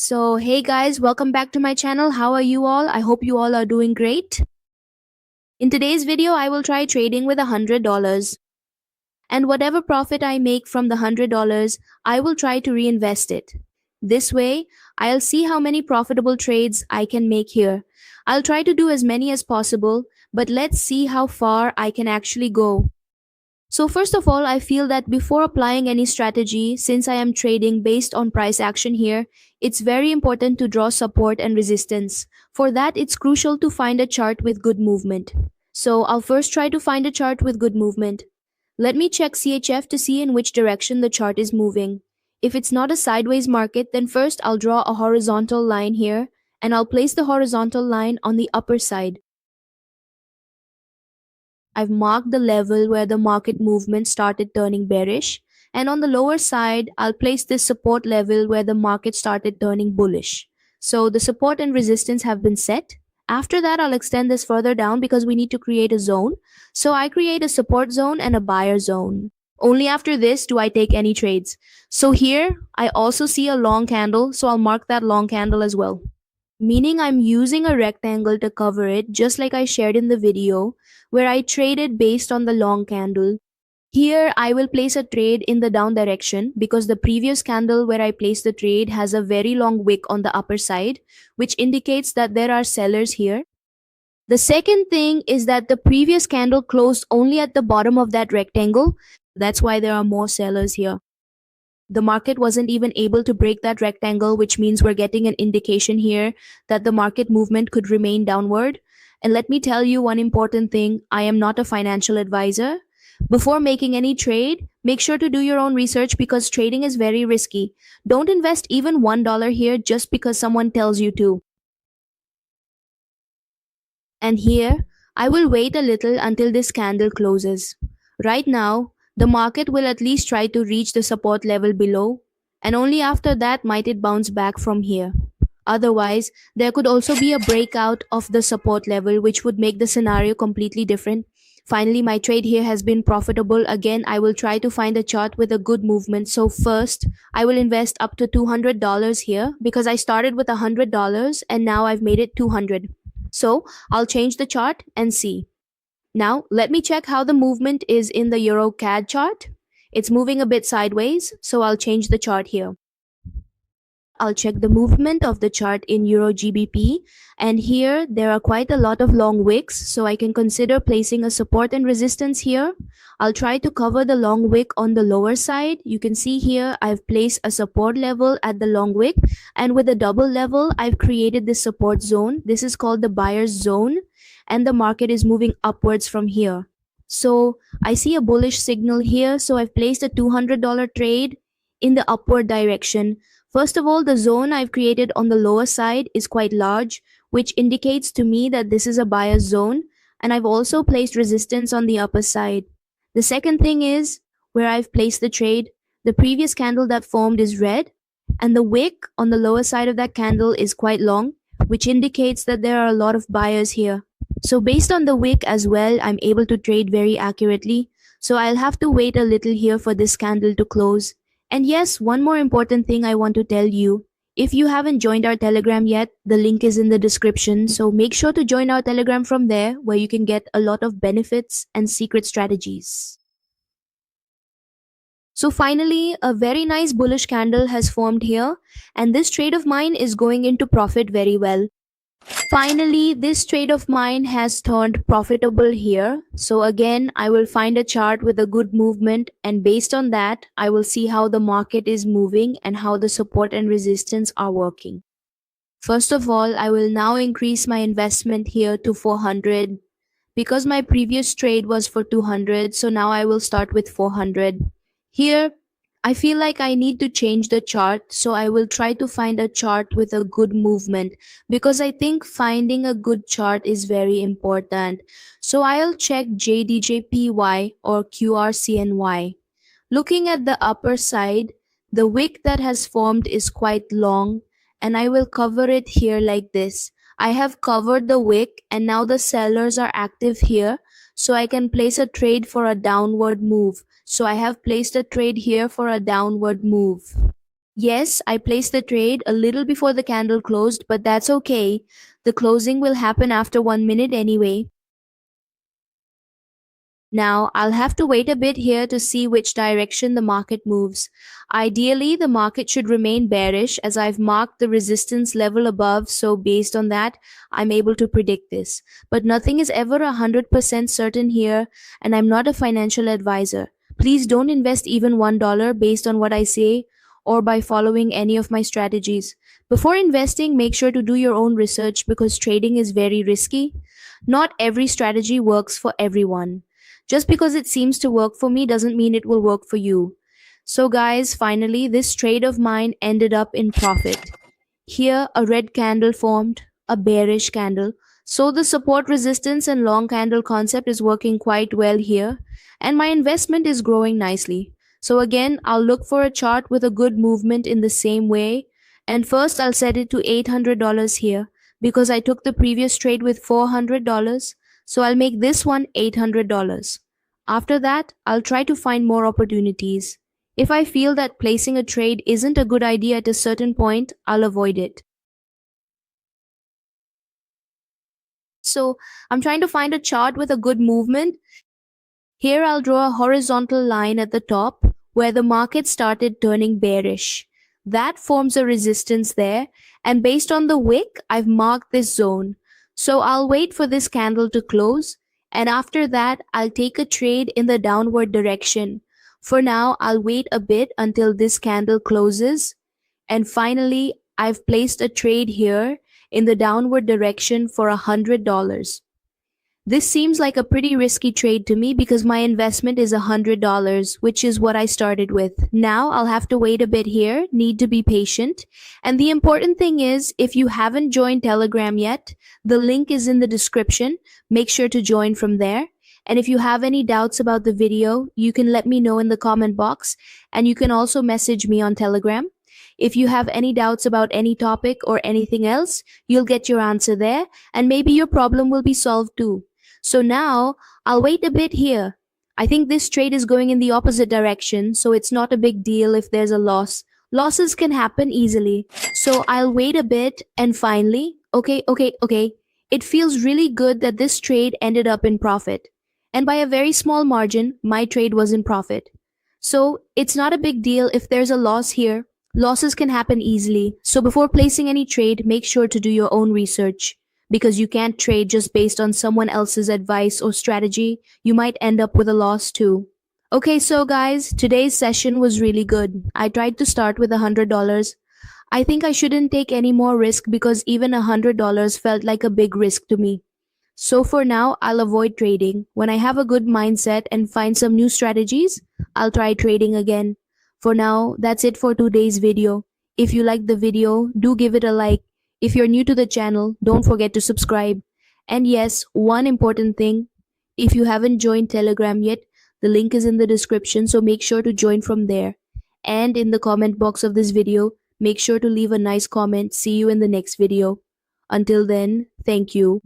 So, hey guys, welcome back to my channel. How are you all? I hope you all are doing great. In today's video, I will try trading with $100. And whatever profit I make from the $100, I will try to reinvest it. This way, I'll see how many profitable trades I can make here. I'll try to do as many as possible, but let's see how far I can actually go. So first of all, I feel that before applying any strategy, since I am trading based on price action here, it's very important to draw support and resistance. For that, it's crucial to find a chart with good movement. So I'll first try to find a chart with good movement. Let me check CHF to see in which direction the chart is moving. If it's not a sideways market, then first I'll draw a horizontal line here, and I'll place the horizontal line on the upper side. I've marked the level where the market movement started turning bearish, and on the lower side, I'll place this support level where the market started turning bullish. So the support and resistance have been set. After that, I'll extend this further down because we need to create a zone. So I create a support zone and a buyer zone. Only after this do I take any trades. So here, I also see a long candle, so I'll mark that long candle as well. Meaning I'm using a rectangle to cover it, just like I shared in the video, where I traded based on the long candle. Here, I will place a trade in the down direction because the previous candle where I placed the trade has a very long wick on the upper side, which indicates that there are sellers here. The second thing is that the previous candle closed only at the bottom of that rectangle. That's why there are more sellers here. The market wasn't even able to break that rectangle, which means we're getting an indication here that the market movement could remain downward. And let me tell you one important thing, I am not a financial advisor. Before making any trade, make sure to do your own research because trading is very risky. Don't invest even $1 here just because someone tells you to. And here, I will wait a little until this candle closes. Right now, the market will at least try to reach the support level below, and only after that might it bounce back from here. Otherwise, there could also be a breakout of the support level, which would make the scenario completely different. Finally, my trade here has been profitable. Again, I will try to find a chart with a good movement. So first, I will invest up to $200 here because I started with $100 and now I've made it 200. So I'll change the chart and see. Now, let me check how the movement is in the Euro CAD chart. It's moving a bit sideways, so I'll change the chart here. I'll check the movement of the chart in Euro GBP, and here there are quite a lot of long wicks, so I can consider placing a support and resistance here. I'll try to cover the long wick on the lower side. You can see here I've placed a support level at the long wick, and with a double level, I've created this support zone. This is called the buyer's zone, and the market is moving upwards from here. So I see a bullish signal here, so I've placed a $200 trade in the upward direction. First of all, the zone I've created on the lower side is quite large, which indicates to me that this is a buyer's zone, and I've also placed resistance on the upper side. The second thing is where I've placed the trade. The previous candle that formed is red, and the wick on the lower side of that candle is quite long, which indicates that there are a lot of buyers here. So based on the wick as well, I'm able to trade very accurately. So I'll have to wait a little here for this candle to close. And yes, one more important thing I want to tell you. If you haven't joined our Telegram yet, the link is in the description. So make sure to join our Telegram from there, where you can get a lot of benefits and secret strategies. So finally, a very nice bullish candle has formed here, and this trade of mine is going into profit very well. Finally, this trade of mine has turned profitable here. So again, I will find a chart with a good movement, and based on that, I will see how the market is moving and how the support and resistance are working. First of all, I will now increase my investment here to 400 because my previous trade was for 200. So now I will start with 400. Here, I feel like I need to change the chart, so I will try to find a chart with a good movement because I think finding a good chart is very important. So I'll check JDJPY or QRCNY. Looking at the upper side, the wick that has formed is quite long, and I will cover it here like this. I have covered the wick, and now the sellers are active here, so I can place a trade for a downward move. So I have placed a trade here for a downward move. Yes, I placed the trade a little before the candle closed, but that's okay. The closing will happen after 1 minute anyway. Now, I'll have to wait a bit here to see which direction the market moves. Ideally, the market should remain bearish as I've marked the resistance level above, so based on that, I'm able to predict this. But nothing is ever 100% certain here, and I'm not a financial advisor. Please don't invest even $1 based on what I say or by following any of my strategies. Before investing, make sure to do your own research because trading is very risky. Not every strategy works for everyone. Just because it seems to work for me doesn't mean it will work for you. So, guys, finally, this trade of mine ended up in profit. Here, a red candle formed, a bearish candle. So, the support resistance and long candle concept is working quite well here, and my investment is growing nicely. So, again, I'll look for a chart with a good movement in the same way. And first, I'll set it to $800 here because I took the previous trade with $400. So, I'll make this one $800. After that, I'll try to find more opportunities. If I feel that placing a trade isn't a good idea at a certain point, I'll avoid it. So I'm trying to find a chart with a good movement. Here I'll draw a horizontal line at the top where the market started turning bearish. That forms a resistance there, and based on the wick, I've marked this zone. So I'll wait for this candle to close, and after that, I'll take a trade in the downward direction. For now, I'll wait a bit until this candle closes, and finally, I've placed a trade here in the downward direction for $100. This seems like a pretty risky trade to me because my investment is $100, which is what I started with. Now I'll have to wait a bit here, need to be patient. And the important thing is, if you haven't joined Telegram yet, the link is in the description. Make sure to join from there. And if you have any doubts about the video, you can let me know in the comment box, and you can also message me on Telegram. If you have any doubts about any topic or anything else, you'll get your answer there, and maybe your problem will be solved too. So now I'll wait a bit here. I think this trade is going in the opposite direction, so it's not a big deal if there's a loss. Losses can happen easily. So I'll wait a bit, and finally, okay. It feels really good that this trade ended up in profit. And by a very small margin, my trade was in profit. So it's not a big deal if there's a loss here. Losses can happen easily. So before placing any trade, make sure to do your own research, because you can't trade just based on someone else's advice or strategy. You might end up with a loss too. Okay, so guys, today's session was really good. I tried to start with $100. I think I shouldn't take any more risk because even $100 felt like a big risk to me. So for now, I'll avoid trading. When I have a good mindset and find some new strategies, I'll try trading again. For now, that's it for today's video. If you liked the video, do give it a like. If you're new to the channel, don't forget to subscribe. And yes, one important thing, if you haven't joined Telegram yet, the link is in the description, so make sure to join from there. And in the comment box of this video, make sure to leave a nice comment. See you in the next video. Until then, thank you.